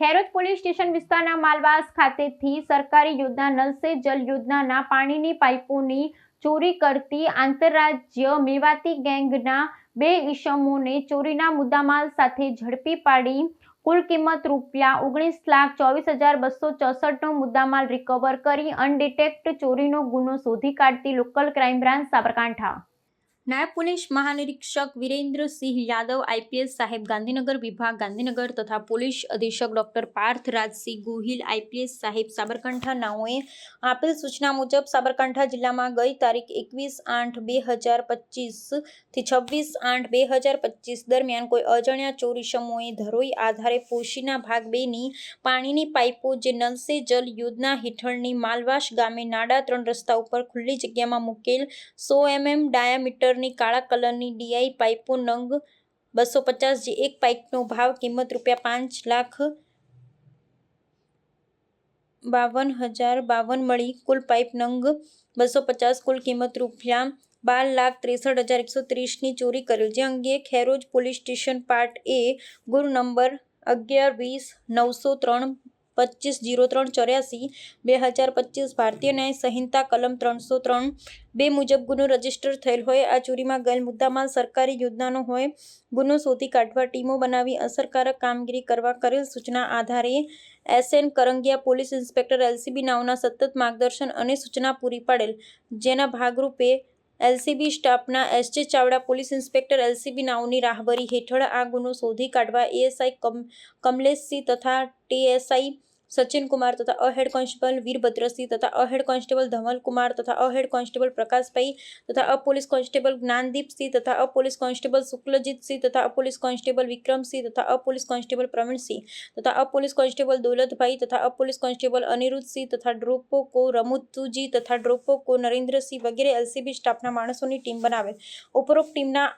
Kheroj police station વિસ્તારના માલવાસ ખાતેથી સરકારી યોજના નલ સે જલ યોજનાના પાણીની પાઇપોની ચોરી કરતી આંતરરાજ્ય મેવાતી ગેંગના 2 ઈસમોને ચોરીના મુદ્દામાલ સાથે ઝડપી પાડી કુલ કિંમત ₹19,24,264નો મુદ્દામાલ રિકવર કરી અનડિટેક્ટ ચોરીનો ગુનો શોધી કાઢતી લોકલ ક્રાઇમ બ્રાન્ચ સાબરકાંઠા। નાયબ પોલીસ મહાનિરીક્ષક વિરેન્દ્રસિંહ યાદવ આઈપીએસ સાહેબ ગાંધીનગર વિભાગ ગાંધીનગર તથા પોલીસ અધિક્ષક ડોક્ટર પાર્થ રાજસિંહ ગોહિલ આઈપીએસ સાહેબ સાબરકાંઠા નાઓએ આપેલ સૂચના મુજબ સાબરકાંઠા જિલ્લામાં ગઈ તારીખ 21/8/2025 થી 26/8/2025 દરમિયાન કોઈ અજાણ્યા ચોર ઈસમોએ ધરોઈ આધારે પોશીના ભાગ 2ની પાણીની પાઇપો જે નલ સે જલ યોજના હેઠળની માલવાસ ગામે નાડા 3 રસ્તા ઉપર ખુલ્લી જગ્યામાં મૂકેલ 100 mm ડાયામીટર કાળા કલરની ડીઆઈ પાઇપો નંગ 250 જે એક પાઇપનો ભાવ કિંમત ₹5,52,052 મળી કુલ પાઇપ નંગ 250 કુલ કિંમત ₹12,63,130ની ચોરી કરેલ, જે અંગે ખેરોજ પોલીસ સ્ટેશન પાર્ટ એ ગુનો નંબર 11-20-903-2503-84 ભારતીય ન્યાય સંહિતા કલમ 303(2) મુજબ ગુનો રજીસ્ટર થયેલ હોય આ ચોરીમાં ગયેલ મુદ્દામાલ સરકારી યોજનાનો હોય ગુનો શોધી કાઢવા ટીમો બનાવી અસરકારક કામગીરી કરવા કરેલ સૂચના આધારે S N Karangiya police inspector LCB નાઓના સતત માર્ગદર્શન અને સૂચના પૂરી પાડેલ, જેના ભાગરૂપે એલસીબી સ્ટાફના S J Chavda police inspector LCB નાઓની રાહબરી હેઠળ આ ગુનો શોધી કાઢવા એએસઆઈ કમલેશસિંહ તથા ટીએસઆઈ સચિનકુમાર તથા અહેડ કોન્સ્ટેબલ વીરભદ્રસિંહ તથા અહેડ કોન્સ્ટેબલ ધવલકુમાર તથા અહેડ કોન્સ્ટેબલ પ્રકાશભાઈ તથા અપોલીસ કોન્સ્ટેબલ જ્ઞાનદીપસિંહ તથા અપોલીસ કોન્સ્ટેબલ શુક્લજીતસિંહ તથા અપોલીસ કોન્સ્ટેબલ વિક્રમસિંહ તથા અપોલીસ કોન્સ્ટેબલ પ્રવીણસિંહ તથા અપોલીસ કોન્સ્ટેબલ દૌલતભાઈ તથા અપોલીસ કોન્સ્ટેબલ અનિરુદ્ધસિંહ તથા ડ્રોપો રમુતુજી તથા ડ્રોપો નરેન્દ્રસિંહ વગેરે એલસીબી સ્ટાફના માણસોની ટીમ બનાવેલ। ઉપરોક્ત ટીમના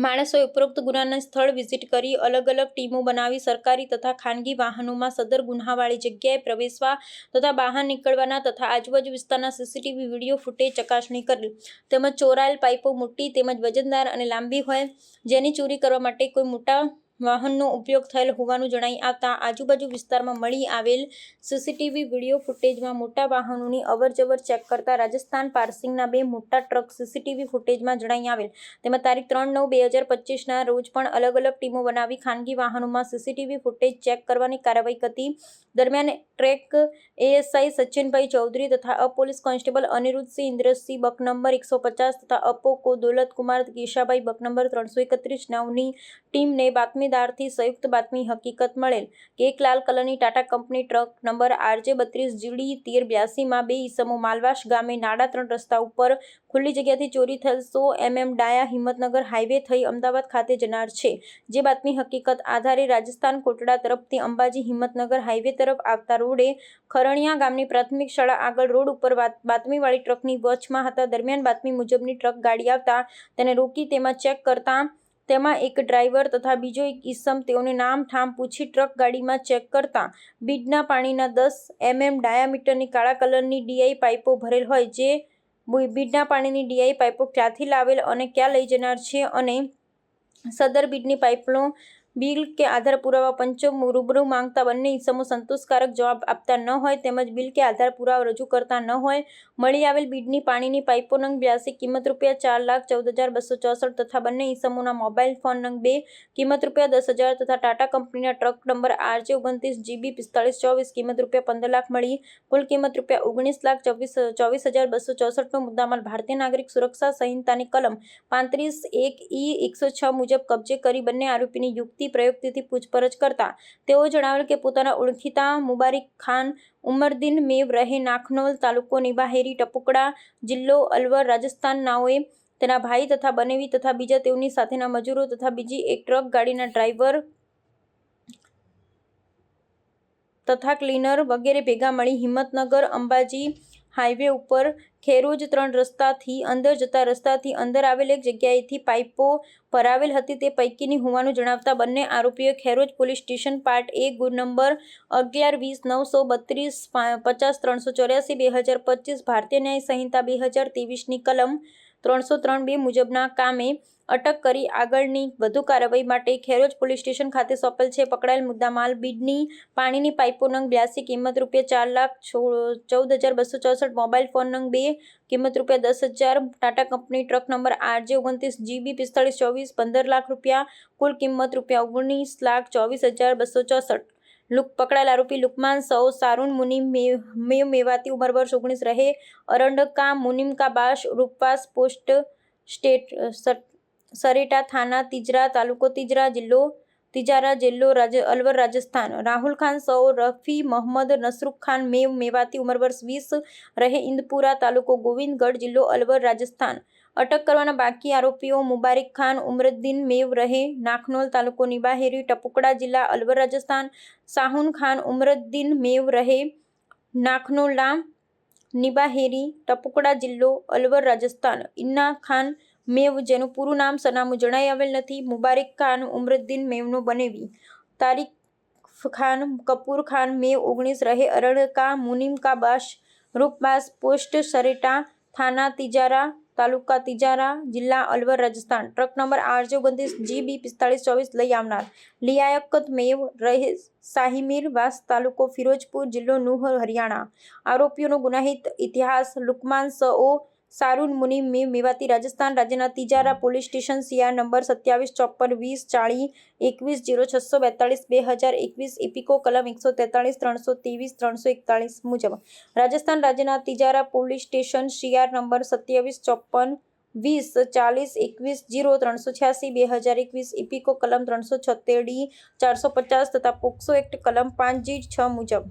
માણસોએ ઉપરોક્ત ગુનાના સ્થળ વિઝિટ કરી અલગ અલગ ટીમો બનાવી સરકારી તથા ખાનગી વાહનોમાં સદર ગુન્હાવાળી જગ્યાએ પ્રવેશવા તથા બહાર નીકળવાના તથા આજુબાજુ વિસ્તારના સીસીટીવી વિડીયો ફૂટેજ ચકાસણી કરેલ, તેમજ ચોરાયેલ પાઇપો મોટી તેમજ વજનદાર અને લાંબી હોય જેની ચોરી કરવા માટે કોઈ મોટા વાહનનો ઉપયોગ થયેલ હોવાનું જણાઈ આવતા આજુબાજુ વિસ્તારમાં મળી આવેલ સીસીટીવી વિડીયો ફૂટેજમાં મોટા વાહનોની અવરજવર ચેક કરતા રાજસ્થાન પાર્સિંગના 2 મોટા ટ્રક સીસીટીવી ફૂટેજમાં જણાઈ આવેલ, તેમાં તારીખ 3/9/2025ના રોજ પણ અલગ અલગ ટીમો બનાવી ખાનગી વાહનોમાં સીસીટીવી ફૂટેજ ચેક કરવાની કાર્યવાહી કરી દરમિયાન ટ્રેક એએસઆઈ સચિનભાઈ ચૌધરી તથા અપોલીસ કોન્સ્ટેબલ અનિરુદ્ધસિંહ ઇન્દ્રસિંહ બક નંબર 150 તથા અપોકો દૌલતકુમાર કેશાભાઈ બક નંબર 331 નાઓની ટીમને બાતમીદારથી સંયુક્ત બાતમી હકીકત મળેલ કે એક લાલ કલરની ટાટા કંપની ટ્રક નંબર RJ32GD1382માં 2 ઈસમો માલવાસ ગામે નાડા 3 રસ્તા ઉપર ખુલ્લી જગ્યાથી ચોરી થયેલ 100 mm ડાયા હિંમતનગર હાઈવે થઈ અમદાવાદ ખાતે જનાર છે, જે બાતમી હકીકત આધારે રાજસ્થાન કોટડા તરફથી અંબાજી હિંમતનગર હાઈવે તરફ આવતા રોડે ખરણિયા ગામની પ્રાથમિક શાળા આગળ રોડ ઉપર બાતમીવાળી ટ્રકની વચમાં હતા દરમિયાન બાતમી મુજબની ટ્રક ગાડી આવતા તેને રોકી તેમાં ચેક કરતા તેમાં એક ડ્રાઈવર તથા બીજો એક ઈસમ તેઓને નામ ઠામ પૂછી ટ્રક ગાડીમાં ચેક કરતા બીડના પાણીના 10 mm ડાયામીટરની કાળા કલરની ડીઆઈ પાઇપો ભરેલ હોય, જે બીડના પાણીની ડીઆઈ પાઇપો ક્યાંથી લાવેલ અને ક્યાં લઈ જનાર છે અને સદર બીડની પાઇપનો બિલ કે આધાર પુરાવા પંચો રૂબરૂ માંગતા બંને ઈસમો સંતોષકારક જવાબ આપતા ન હોય તેમજ બિલ કે આધાર પુરાવા રજૂ કરતા ન હોય મળી આવેલ બીડની પાણીની પાઇપો નંગ 82 કિંમત ₹4,14,264 તથા બંને ઈસમોના મોબાઈલ ફોન નંગ 2 કિંમત ₹10,000 તથા ટાટા કંપનીના ટ્રક નંબર RJ29GB4524 કિંમત ₹15 લાખ મળી કુલ કિંમત ₹19,24,264નો મુદ્દામાલ ભારતીય નાગરિક સુરક્ષા સંહિતાની કલમ 35(1)(e)106 મુજબ કબજે કરી બંને આરોપીની યુક્તિ પ્રયુક્તિથી પૂછપરછ કરતા તેઓ જણાવેલ કે પોતાના ઓળખીતા મુબારિક ખાન ઉમરદીન મેવ રહે નાખનોલ તાલુકો નિબાહેરી ટપુકડા જિલ્લો અલવર રાજસ્થાન નાઓએ તેના ભાઈ તથા બનેવી તથા બીજા તેઓની સાથેના મજૂરો તથા બીજી એક ટ્રક ગાડીના ડ્રાઈવર તથા ક્લીનર વગેરે ભેગા મળી હિંમતનગર અંબાજી હાઈવે ઉપર ખેરોજ 3 રસ્તાથી અંદર જતા રસ્તાથી અંદર આવેલ એક જગ્યાએથી પાઇપો ભરાવેલ હતી તે પૈકીની હોવાનું જણાવતા બંને આરોપીઓએ ખેરોજ પોલીસ સ્ટેશન પાર્ટ એ ગુનો નંબર 11-20-932-50-384-2025 ભારતીય ન્યાય સંહિતા 2023ની કલમ 303(2) મુજબના કામે અટક કરી આગળની વધુ કાર્યવાહી માટે ખેરોજ પોલીસ સ્ટેશન ખાતે સોંપેલ છે. પકડાયેલ મુદ્દામાલ બીડની પાણીની પાઇપો નંગ 82 કિંમત ₹4,14,264, મોબાઈલ ફોન નંગ 2 કિંમત ₹10,000, Tata company truck number RJ29GB4524 ₹15 lakh, કુલ કિંમત ₹19,24,264. પકડાયેલ આરોપી લુકમાન સઉ સારુન મુનિમ મેવાતી ઉંમર વર્ષ 19 રહે અરંડકા મુનિમ કા બાશ રૂપવાસ પોસ્ટ સરેટા થાના તિજરા તાલુકો તિજારા જિલ્લો અલવર રાજસ્થાન. રાહુલ ખાન સઉ રફી મોહમ્મદ નસરુખ ખાન મેવાતી ઉંમર વર્ષ 20 રહે ઇન્દપુરા તાલુકો ગોવિંદગઢ જિલ્લો અલવર રાજસ્થાન. અટક કરવાના બાકી આરોપીઓ મુબારિક ખાન ઉમરદ્દીન મેવ રહે નાખનોલ તાલુકો નિબાહેરી ટપુકડા જિલ્લા અલવર રાજસ્થાન, સાહુન ખાન ઉમરદ્દીન મેવ રહે નાખનોલા નિબાહેરી ટપુકડા જિલ્લો અલવર રાજસ્થાન, ઇન્ના ખાન મેવ જેનું પૂરું નામ સરનામું જણાઈ આવેલ નથી, મુબારિક ખાન ઉમરદ્દીન મેવનો બનેવી, તારીખ ખાન કપૂર ખાન મેવ 19 રહે અરણકા મુનિમ કા બાશ રૂપબાસ પોસ્ટ સરેટા થાના તિજારા તાલુકા તિજારા જિલ્લા Alwar Rajasthan. Truck number RJ29GB4524 લઈ આવનાર લિયાકત મેવ રહે શાહીમીર વાસ તાલુકો ફિરોજપુર જિલ્લો નૂહ હરિયાણા. આરોપીઓનો ગુનાહિત ઇતિહાસ લુકમાન સઓ સારુન મુનિમ મેવાતી રાજસ્થાન રાજ્યના તિજારા પોલીસ સ્ટેશન CR નંબર 275420400642 ઇપિકો કલમ 143 323 341 મુજબ રાજસ્થાન રાજ્યના તિજારા પોલીસ સ્ટેશન CR નંબર 27542040210386 ઇપિકો કલમ 376D 450 તથા પોક્સો એક્ટ કલમ 5G6 મુજબ